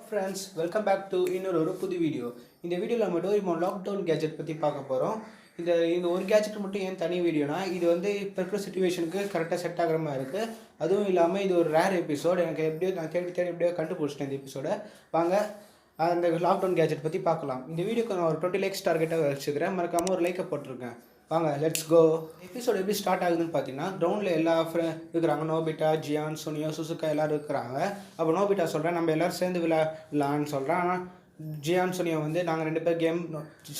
Friends welcome back to இன்னொரு புது video. இந்த வீடியோவில் நம்ம டோரிமான் லாக்டவுன் கேஜெட் பற்றி பார்க்க போகிறோம். இந்த ஒரு கேஜெட் மட்டும் ஏன் தனி வீடியோனா, இது வந்து இப்போ இருக்கிற சுச்சுவேஷனுக்கு கரெக்டாக செட் ஆகிற மாதிரி இருக்குது. அதுவும் இல்லாமல் இது ஒரு ரேர் எபிசோட். எனக்கு எப்படியோ நான் தேடி எப்படியோ கண்டுபிடிச்சிட்டேன் இந்த எபிசோடை. வாங்க அந்த லாக்டவுன் கேஜெட் பற்றி பார்க்கலாம். இந்த வீடியோக்கு நான் ஒரு 20 லைக்ஸ் டார்கெட்டாக வச்சுக்கிறேன். மறக்காமல் ஒரு லைக்கை போட்டிருக்கேன். வாங்க லெட்ஸ் கோ. எபிசோட் எப்படி ஸ்டார்ட் ஆகுதுன்னு பார்த்தீங்கன்னா, கிரவுண்டில் எல்லா இருக்கிறாங்க. நோபிட்டா, ஜியான், சுனியோ, சுசுகா எல்லோரும் இருக்கிறாங்க. அப்போ நோபிட்டா சொல்கிறேன் நம்ம எல்லோரும் சேர்ந்து விளையாடலான்னு சொல்கிறேன். ஆனால் ஜியான் சுனியோ வந்து நாங்கள் 2 பேர்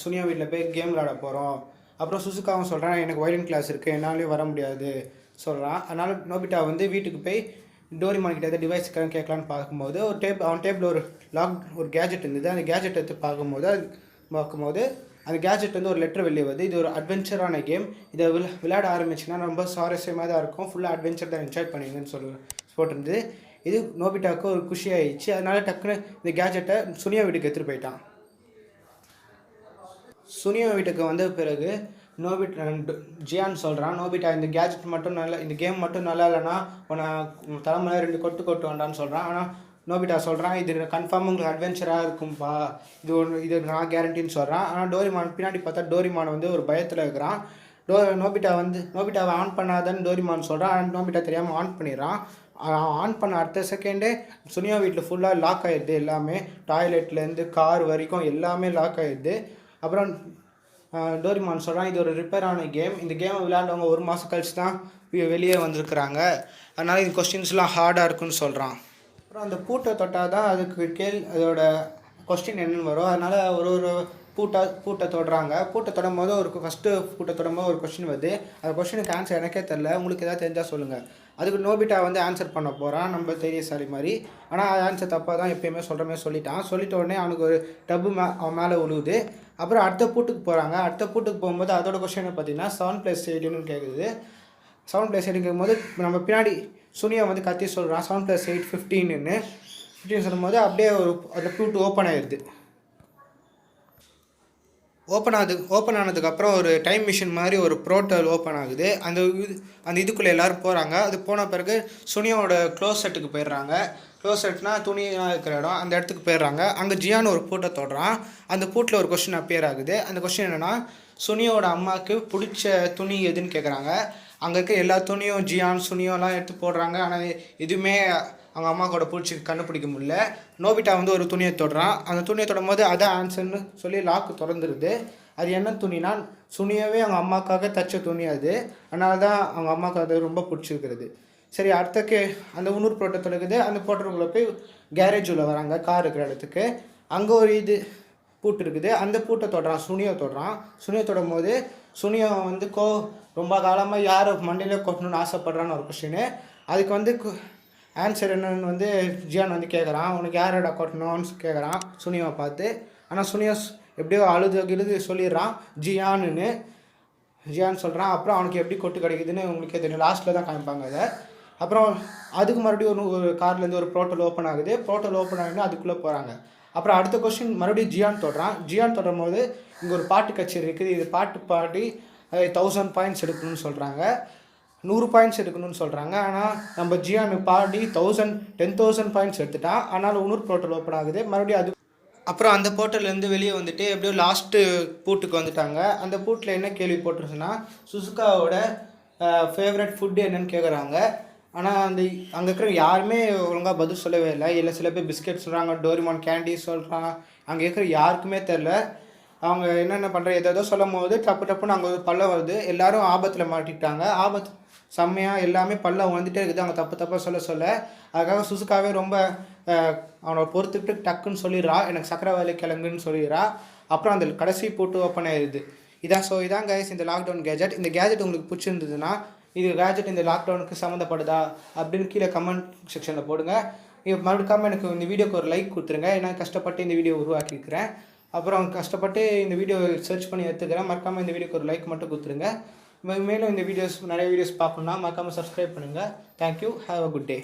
சுனியோ வீட்டில் போய் கேம் விளையாட போகிறோம். அப்புறம் சுசுகாவும் சொல்கிறேன் எனக்கு வயலின் கிளாஸ் இருக்குது, என்னாலையும் வர முடியாது சொல்கிறான். அதனால் நோபிட்டா வந்து வீட்டுக்கு போய் டோரிமான் கிட்ட எதாவது டிவைஸ் கேட்கலான்னு பார்க்கும்போது அவன் டேபிள் ஒரு கேஜெட் இருந்தது. அந்த கேஜெட் எடுத்து பார்க்கும்போது அந்த கேஜெட் வந்து ஒரு லெட்டர் வெளியே வருது. இது ஒரு அட்வென்ச்சரான கேம். இதை விளையாட ஆரம்பிச்சுன்னா ரொம்ப சுவாரஸ்யமாக தான் இருக்கும். ஃபுல்லாக அட்வென்ச்சர் தான் என்ஜாய் பண்ணுவீங்கன்னு போட்டிருந்தது. இது நோபிட்டாவுக்கு ஒரு குஷியாகிடுச்சு. அதனால டக்குன்னு இந்த கேஜெட்டை சுனியோ வீட்டுக்கு எடுத்துகிட்டு போயிட்டான். சுனியோ வீட்டுக்கு வந்த பிறகு ஜியான் சொல்கிறான், நோபிட்டா இந்த கேஜெட் மட்டும் இந்த கேம் மட்டும் நல்லா இல்லைன்னா உன்னை தலைமையில் 2 கொட்டு வேண்டான்னு சொல்கிறான். ஆனால் நோபிட்டா சொல்கிறான் இது கன்ஃபார்ம் உங்களுக்கு அட்வென்ச்சராக இருக்கும்பா, இது நான் கேரண்டின்னு சொல்கிறான். ஆனால் டோரிமான் பின்னாடி பார்த்தா டோரிமான் வந்து ஒரு பயத்தில் இருக்கிறான். நோபிட்டாவை ஆன் பண்ணாதன்னு டோரிமான் சொல்கிறான். ஆனால் நோபிட்டா தெரியாமல் ஆன் பண்ணிடுறான். ஆன் பண்ண அடுத்த செகண்டே சுனியோ வீட்டில் ஃபுல்லாக லாக் ஆகிடுது. எல்லாமே டாய்லெட்லேருந்து கார் வரைக்கும் எல்லாமே லாக் ஆகிடுது. அப்புறம் டோரிமான் சொல்கிறான் இது ஒரு ரிப்பேரான கேம். இந்த கேமை விளையாண்டவங்க 1 மாதம் கழிச்சு தான் வெளியே வந்திருக்கிறாங்க. அதனால் இந்த கொஸ்டின்ஸ்லாம் ஹார்டாக இருக்குன்னு சொல்கிறான். அப்புறம் அந்த பூட்டை தொட்டால் தான் அதுக்கு அதோட கொஸ்டின் என்னென்னு வரும். அதனால் ஒரு பூட்டை தொடுறாங்க. பூட்டை தொடும்போது ஃபஸ்ட்டு பூட்டை தொடும்போது ஒரு கொஸ்டின் வருது. அந்த கொஸ்டினுக்கு ஆன்சர் எனக்கே தெரில, உங்களுக்கு எதாவது தெரிஞ்சால் சொல்லுங்கள். அதுக்கு நோபிட்டா வந்து ஆன்சர் பண்ண போகிறான் நம்ம தைரியசாலி மாதிரி. ஆனால் ஆன்சர் தப்பாக தான் எப்பயுமே சொல்கிற மாதிரி சொல்லிட்ட உடனே அவனுக்கு ஒரு டப்பு அவன் மேலே விழுவுது. அப்புறம் அடுத்த பூட்டுக்கு போகிறாங்க. அடுத்த பூட்டுக்கு போகும்போது அதோட கொஸ்டினை பார்த்தீங்கன்னா 7+8 கேட்குது. 7+8 கேட்கும்போது நம்ம பின்னாடி சுனியா வந்து கத்தி சொல்கிறான் 7+8 15 சொல்லும்போது அப்படியே அந்த பூட்டு ஓப்பன் ஆகிடுது. ஓப்பன் ஆனதுக்கப்புறம் ஒரு டைம் மிஷின் மாதிரி ஒரு ப்ரோட்டல் ஓப்பன் ஆகுது. அந்த இதுக்குள்ளே எல்லோரும் போகிறாங்க. அது போன பிறகு சுனியாவோட க்ளோசெட்டுக்கு போயிடுறாங்க. க்ளோசெட்னா துணியெலாம் இருக்கிற இடம், அந்த இடத்துக்கு போயிடுறாங்க. அங்கே ஜியான் ஒரு பூட்டை தொடுறான். அந்த பூட்டில் ஒரு கொஸ்டின் அப்பியர் ஆகுது. அந்த கொஸ்டின் என்னென்னா சுனியோட அம்மாவுக்கு பிடிச்ச துணி எதுன்னு கேட்குறாங்க. அங்கே இருக்க எல்லா துணியும் ஜியான் சுனியோலாம் எடுத்து போடுறாங்க. ஆனால் எதுவுமே அவங்க அம்மாவோட கண்டுபிடிக்க முடியல. நோபிட்டா வந்து ஒரு துணியை தொடுறான். அந்த துணியை தொடும் போது அதான் ஆன்சர்னு சொல்லி லாக்கு திறந்துருது. அது என்ன துணினா சுனியாவே அவங்க அம்மாவுக்காக தைச்ச துணி அது. அதனால தான் அவங்க அம்மாவுக்கு அது ரொம்ப பிடிச்சிருக்கிறது. சரி அடுத்தக்கு அந்த இன்னொரு ப்ரோட்டை தொடங்குது. அந்த ப்ரோட்டருக்குள்ளே போய் கேரேஜ் உள்ள வராங்க, கார் இருக்கிற இடத்துக்கு. அங்கே ஒரு பூட்டு இருக்குது. அந்த பூட்டை சுனியோ தொடும் போது சுனியோ வந்து ரொம்ப காலமாக யார் மண்டையில் கொட்டணும்னு ஆசைப்படுறான்னு ஒரு கொஸ்டின். அதுக்கு வந்து ஆன்சர் என்னன்னு வந்து ஜியான் வந்து கேட்குறான். உனக்கு யாரோட கொட்டணும்னு கேட்குறான் சுனியோவை பார்த்து. ஆனால் சுனியோ எப்படியோ அழுது சொல்லிடுறான் ஜியான் சொல்கிறான். அப்புறம் அவனுக்கு எப்படி கொட்டு கிடைக்குதுன்னு உங்களுக்கே தெரியும், லாஸ்ட்டில் தான் காமிப்பாங்க அதை. அப்புறம் அதுக்கு மறுபடியும் ஒரு கார்லேருந்து ஒரு ப்ரோட்டல் ஓப்பன் ஆகுது. ப்ரோட்டல் ஓப்பன் ஆகுதுன்னு அதுக்குள்ளே போகிறாங்க. அப்புறம் அடுத்த கொஸ்டின் மறுபடியும் ஜியான் தொடும் போது இங்கே ஒரு பாட்டு கச்சேரி இருக்குது. இது பாடி 1000 பாயிண்ட்ஸ் எடுக்கணும்னு சொல்கிறாங்க, 100 பாயிண்ட்ஸ் எடுக்கணும்னு சொல்கிறாங்க. ஆனால் நம்ம ஜியான் பாடி 10,000 பாயிண்ட்ஸ் எடுத்துட்டான். ஆனாலும் இன்னொரு போர்ட்டல் ஓப்பன் ஆகுது மறுபடியும். அப்புறம் அந்த போர்ட்டல்லேருந்து வெளியே வந்துட்டு எப்படியோ லாஸ்ட்டு பூட்டுக்கு வந்துட்டாங்க. அந்த பூட்டில் என்ன கேள்வி போட்டுருச்சுன்னா சுசுகாவோட ஃபேவரட் ஃபுட்டு என்னன்னு கேட்குறாங்க. ஆனால் அங்கே இருக்கிற யாருமே ஒழுங்காக பதில் சொல்லவே இல்லை. சில பேர் பிஸ்கெட் சொல்கிறாங்க, டோரிமான் கேண்டி சொல்கிறாங்க. அங்கே இருக்கிற யாருக்குமே தெரில. அவங்க என்னென்ன பண்ணுற ஏதோ சொல்லும் போது டப்புன்னு அங்கே பள்ளம் வருது. எல்லோரும் ஆபத்தில் மாட்டிக்கிட்டாங்க. செம்மையாக எல்லாமே பள்ளம் வந்துட்டே இருக்குது. அவங்க தப்பாக சொல்ல அதுக்காக சுசுகாவே ரொம்ப அவனை பொறுத்துக்கிட்டு டக்குன்னு சொல்லிடுறா, எனக்கு சக்கரவாளி கிழங்குன்னு சொல்லிடுறா. அப்புறம் அந்த கடைசி போட்டு ஓப்பன் ஆயிடுது. இதான் கைஸ் இந்த லாக்டவுன் கேஜெட். இந்த கேஜெட் உங்களுக்கு பிடிச்சிருந்ததுன்னா இது கேஜெட் இந்த லாக்டவுனுக்கு சம்மந்தப்படுதா அப்படின்னு கீழே கமெண்ட் செக்ஷனில் போடுங்க. மறுக்காமல் எனக்கு இந்த வீடியோக்கு ஒரு லைக் கொடுத்துருங்க. ஏன்னா கஷ்டப்பட்டு இந்த வீடியோ உருவாக்கியிருக்கிறேன். அப்புறம் கஷ்டப்பட்டு இந்த வீடியோ சர்ச் பண்ணி எடுத்துக்கிறேன். மறக்காமல் இந்த வீடியோக்கு ஒரு லைக் மட்டும் கொடுத்துருங்க. மேலும் இந்த நிறைய வீடியோஸ் பார்க்கணுன்னா மறக்காமல் சப்ஸ்கிரைப் பண்ணுங்கள். Thank you. Have a good day.